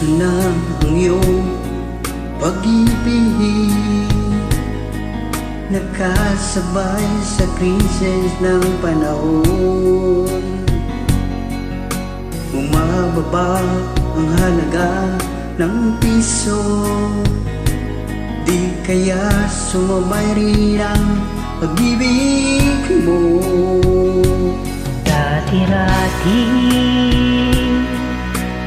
Gusto na ang iyong pag-ibig, nakasabay sa krisis ng panahon. Bumababa ang halaga ng piso, di kaya sumabay rin ang pag-ibig mo. Dati-dati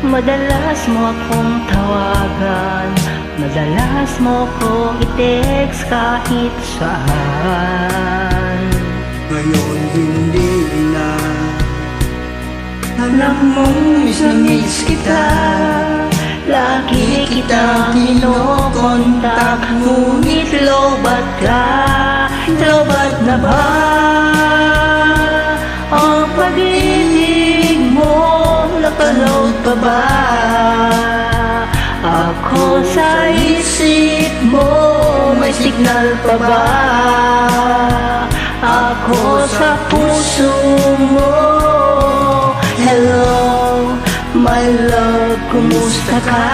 madalas mo akong tawagan, madalas mo akong i-text kahit saan. Ngayon hindi na, alam mong miss na miss kita. Lagi kitang kinokontak, ngunit lobat ka, lobat na ba ang pag-ibig mo? Nakaload pa ba ako sa isip mo? May signal pa ba ako sa puso mo? Hello, my love, kumusta ka?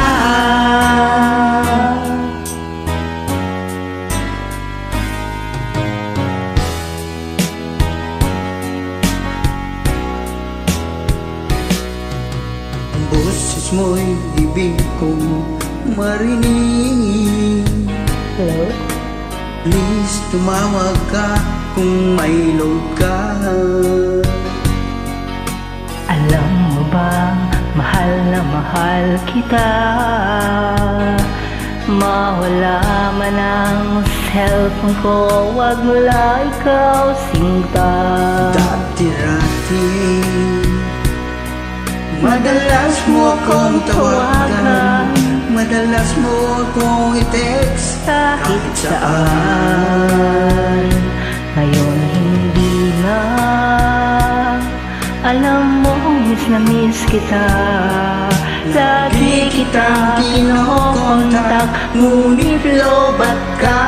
Ang boses mo'y ibig kong marinig. Hello? Please tumawag ka kung may load ka. Alam mo ba, mahal na mahal kita. Mawala man ang cellphone ko, wag mo lang ikaw sinta. Dati-dati madalas mo akong tawagan, madalas mo akong i-text Kahit saan, ngayon hindi na. Alam mo, miss na miss kita. Lagi kitang kinokontak, ngunit lobat ka,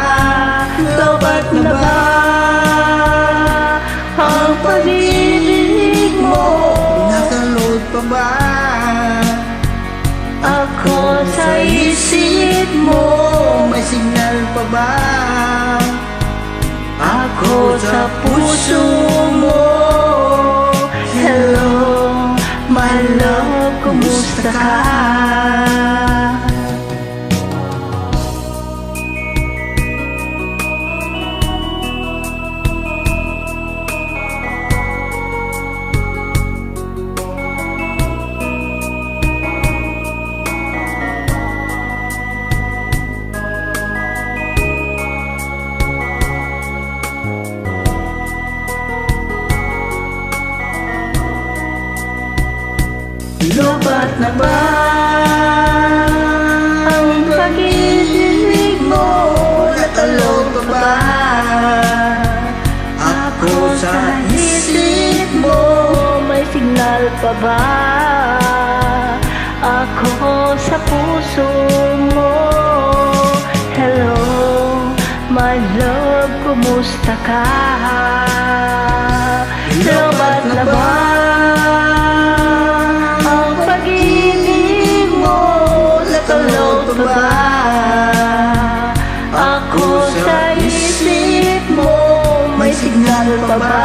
lobat na ba ang pag-ibig mo? Nakaload pa ba Ako sa isip mo, may signal pa ba ako sa puso mo. Hello, my love, kumusta ka? Lobat na ba ang pag-ibig mo? Nakaload pa ba Ako sa isip mo, may signal pa ba ako sa puso mo? Hello, my love, kumusta ka? Lobat na ba ang pag-ibig mo? Nakaload pa ba ako sa isip mo? May signal pa ba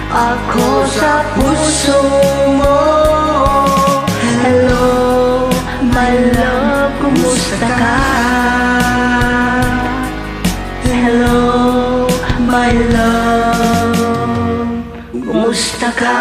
ako sa puso mo? Hello, my love, kumusta ka? Hello, my love, kumusta ka?